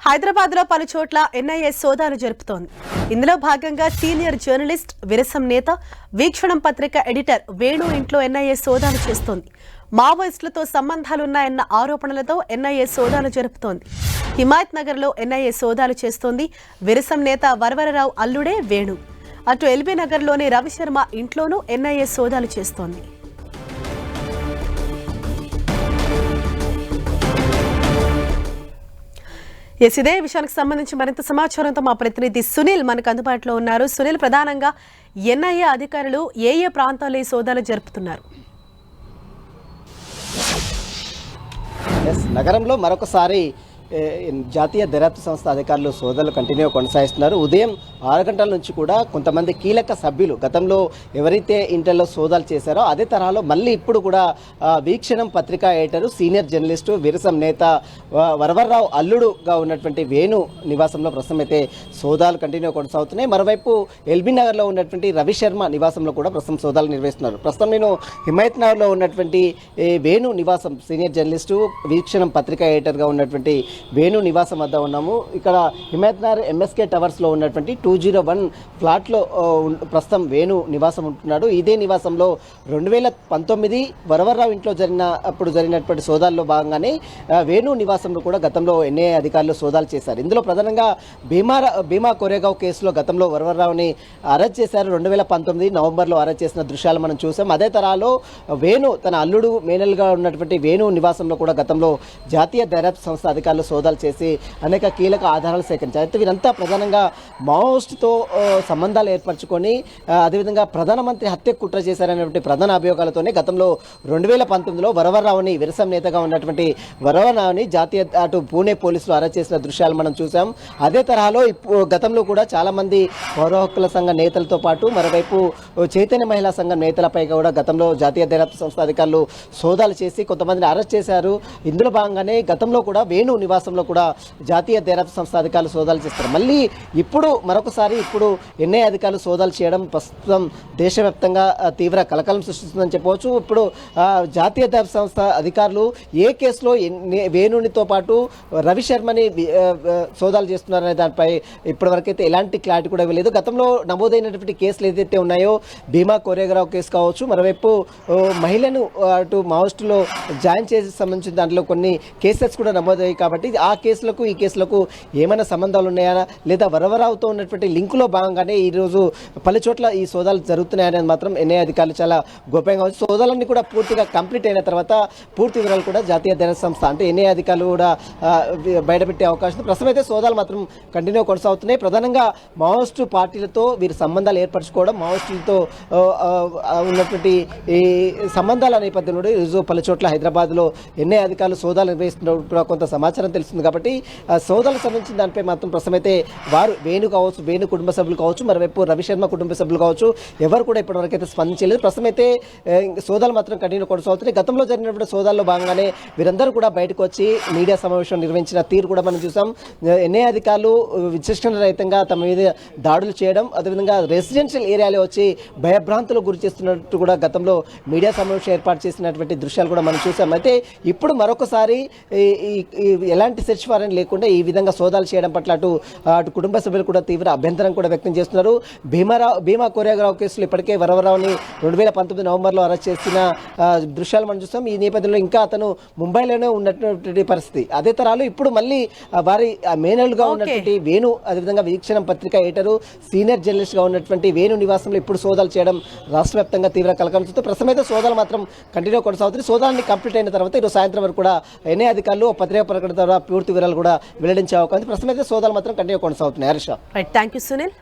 హైదరాబాద్ లో పలు చోట్ల ఎన్ఐఏ సోదాలు జరుపుతోంది. ఇందులో భాగంగా సీనియర్ జర్నలిస్ట్ విరసం నేత వీక్షణం పత్రిక ఎడిటర్ వేణు ఇంట్లో ఎన్ఐఏ సోదాలు చేస్తోంది. మావోయిస్టులతో సంబంధాలున్నాయన్న ఆరోపణలతో ఎన్ఐఏ సోదాలు జరుపుతోంది. హిమాయత్ నగర్ లో ఎన్ఐఏ సోదాలు చేస్తోంది. విరసం నేత వరవరరావు అల్లుడే వేణు. అటు ఎల్బీ నగర్ లోని రవిశర్మ ఇంట్లోనూ ఎన్ఐఏ సోదాలు చేస్తోంది. ఇదే విషయానికి సంబంధించి మరింత సమాచారంతో మా ప్రతినిధి సునీల్ మనకు అందుబాటులో ఉన్నారు. సునీల్, ప్రధానంగా ఎన్ఐఏ అధికారులు ఏ ప్రాంతాల్లో ఈ సోదాలు జరుపుతున్నారు? నగరంలో మరొకసారి జాతీయ దర్యాప్తు సంస్థ అధికారులు సోదాలు కంటిన్యూ కొనసాగిస్తున్నారు. ఉదయం 6 గంటల నుంచి కూడా కొంతమంది కీలక సభ్యులు గతంలో ఎవరైతే ఇంటర్లో సోదాలు చేశారో అదే తరహాలో మళ్ళీ ఇప్పుడు కూడా వీక్షణం పత్రికా ఎడిటర్ సీనియర్ జర్నలిస్టు విరసం నేత వరవరరావు అల్లుడుగా ఉన్నటువంటి వేణు నివాసంలో ప్రస్తుతం అయితే సోదాలు కంటిన్యూ కొనసాగుతున్నాయి. మరోవైపు ఎల్బీ నగర్లో ఉన్నటువంటి రవిశర్మ నివాసంలో కూడా ప్రస్తుతం సోదాలు నిర్వహిస్తున్నారు. ప్రస్తుతం నేను హిమాయత్ నగర్లో ఉన్నటువంటి వేణు నివాసం సీనియర్ జర్నలిస్టు వీక్షణం పత్రికా ఎడిటర్గా ఉన్నటువంటి వేణు నివాసం వద్ద ఉన్నాము. ఇక్కడ హిమాయత్ నగర్ ఎంఎస్కే టవర్స్లో ఉన్నటువంటి 201 ఫ్లాట్లో ప్రస్తుతం వేణు నివాసం ఉంటున్నాడు. ఇదే నివాసంలో 2019 వరవరరావు ఇంట్లో జరిగినటువంటి సోదాల్లో భాగంగానే వేణు నివాసంలో కూడా గతంలో ఎన్ఐఏ అధికారులు సోదాలు చేశారు. ఇందులో ప్రధానంగా భీమా కోరేగావ్ కేసులో గతంలో వరవరరావుని అరెస్ట్ చేశారు. 2019 నవంబర్లో అరెస్ట్ చేసిన దృశ్యాలు మనం చూసాం. అదే తరహాలో వేణు తన అల్లుడు మేనల్గా ఉన్నటువంటి వేణు నివాసంలో కూడా గతంలో జాతీయ దర్యాప్తు సంస్థ అధికారులు సోదాలు చేసి అనేక కీలక ఆధారాలు సేకరించారు. అయితే వీరంతా ప్రధానంగా మావోయిస్టుతో సంబంధాలు ఏర్పరచుకొని అదేవిధంగా ప్రధానమంత్రి హత్య కుట్ర చేశారనేటువంటి ప్రధాన అభియోగాలతోనే గతంలో 2019లో వరవరరావుని విరసం నేతగా ఉన్నటువంటి వరవరరావుని జాతీయ అటు పూణే పోలీసులు అరెస్ట్ చేసిన దృశ్యాలు మనం చూసాం. అదే తరహాలో గతంలో కూడా చాలామంది పౌర హక్కుల సంఘ నేతలతో పాటు మరోవైపు చైతన్య మహిళా సంఘం నేతలపై కూడా గతంలో జాతీయ దర్యాప్తు సంస్థ అధికారులు సోదాలు చేసి కొంతమందిని అరెస్ట్ చేశారు. ఇందులో భాగంగానే గతంలో కూడా వేణు నివాసంలో కూడా జాతీయ దర్యాప్తు సంస్థ అధికారులు సోదాలు చేస్తారు. మళ్ళీ ఇప్పుడు మరొకసారి ఎన్ఐఏ అధికారులు సోదాలు చేయడం ప్రస్తుతం దేశవ్యాప్తంగా తీవ్ర కలకలం సృష్టిస్తుందని చెప్పవచ్చు. ఇప్పుడు జాతీయ దర్యాప్తు సంస్థ అధికారులు ఏ కేసులో వేణునితో పాటు రవిశర్మని సోదాలు చేస్తున్నారనే దానిపై ఇప్పటివరకైతే ఎలాంటి క్లారిటీ కూడా ఇవ్వలేదు. గతంలో నమోదైనటువంటి కేసులు ఏదైతే ఉన్నాయో భీమా కోరేగావ్ కేసు కావచ్చు, మరోవైపు మహిళను అటు మావోయిస్టులో జాయిన్ చేసి సంబంధించిన దాంట్లో కొన్ని కేసెస్ కూడా నమోదయ్యాయి. కాబట్టి ఆ కేసులకు ఈ కేసులకు ఏమైనా సంబంధాలు ఉన్నాయా లేదా వరవరరావుతో ఉన్నటువంటి లింకులో భాగంగానే ఈరోజు పలు చోట్ల ఈ సోదాలు జరుగుతున్నాయనేది మాత్రం ఎన్ఐఏ అధికారులు చాలా గోప్యంగా ఉంది. సోదాలన్నీ కూడా పూర్తిగా కంప్లీట్ అయిన తర్వాత పూర్తి వివరాలు కూడా జాతీయ దర్యాప్తు సంస్థ అంటే ఎన్ఐఏ అధికారులు కూడా బయటపెట్టే అవకాశం ఉంది. ప్రస్తుతం అయితే సోదాలు మాత్రం కంటిన్యూ కొనసాగుతున్నాయి. ప్రధానంగా మావోయిస్టు పార్టీలతో వీరి సంబంధాలు ఏర్పరచుకోవడం, మావోయిస్టులతో ఉన్నటువంటి ఈ సంబంధాల నేపథ్యంలో ఈరోజు పలు చోట్ల హైదరాబాద్లో ఎన్ఐఏ అధికారులు సోదాలు నిర్వహిస్తున్నట్టు కొంత సమాచారం తెలుస్తుంది. కాబట్టి సోదాలకు సంబంధించిన దానిపై మాత్రం ప్రస్తుతం అయితే వారు వేణు కావచ్చు, వేణు కుటుంబ సభ్యులు కావచ్చు, మరోవైపు రవిశర్మ కుటుంబ సభ్యులు కావచ్చు, ఎవరు కూడా ఇప్పటివరకు అయితే స్పందించలేదు. ప్రస్తుతం అయితే సోదాలు మాత్రం కంటిన్యూ కొనసాగుతున్నాయి. గతంలో జరిగినటువంటి సోదాల్లో భాగంగానే వీరందరూ కూడా బయటకు వచ్చి మీడియా సమావేశం నిర్వహించిన తీరు కూడా మనం చూసాం. ఎన్ఐఏ అధికారులు విచక్షణ రహితంగా తమ మీద దాడులు చేయడం, అదేవిధంగా రెసిడెన్షియల్ ఏరియాలో వచ్చి భయభ్రాంతులకు గురి చేస్తున్నట్టు కూడా గతంలో మీడియా సమావేశం ఏర్పాటు చేసినటువంటి దృశ్యాలు కూడా మనం చూసాం. అయితే ఇప్పుడు మరొకసారి ఎలాంటి సెర్చ్ వారెంట్ లేకుండా ఈ విధంగా సోదాలు చేయడం పట్ల అటు కుటుంబ సభ్యులు కూడా తీవ్ర అభ్యంతరం కూడా వ్యక్తం చేస్తున్నారు. భీమా కోరేగావ్ కేసులో ఇప్పటికే వరవరరావుని 2019 నవంబర్లో అరెస్ట్ చేసిన దృశ్యాలు మనం చూస్తాం. ఈ నేపథ్యంలో ఇంకా అతను ముంబైలోనే ఉన్నటువంటి పరిస్థితి. అదే తరాలు ఇప్పుడు మళ్ళీ వారి మేనల్గా ఉన్నటువంటి వేణు, అదేవిధంగా వీక్షణం పత్రిక ఎడిటరు సీనియర్ జర్నలిస్ట్గా ఉన్నటువంటి వేణు నివాసంలో ఇప్పుడు సోదాలు చేయడం రాష్ట్ర వ్యాప్తంగా తీవ్ర కలకలం చూస్తే ప్రస్తుతం అయితే సోదాలు మాత్రం కంటిన్యూ కొనసాగుతుంది. సోదాలని కంప్లీట్ అయిన తర్వాత ఈరోజు సాయంత్రం వరకు కూడా ఎన్ఐఏ అధికారులు పత్రికా ప్రకటన ద్వారా పూర్తి వివరాలు కూడా వెల్లడించే అవకాశం. ప్రస్తుతం అయితే సోదాలు మాత్రం కంటిన్యూ కొనసాగుతున్నాయి. Harsha, thank you Sunil.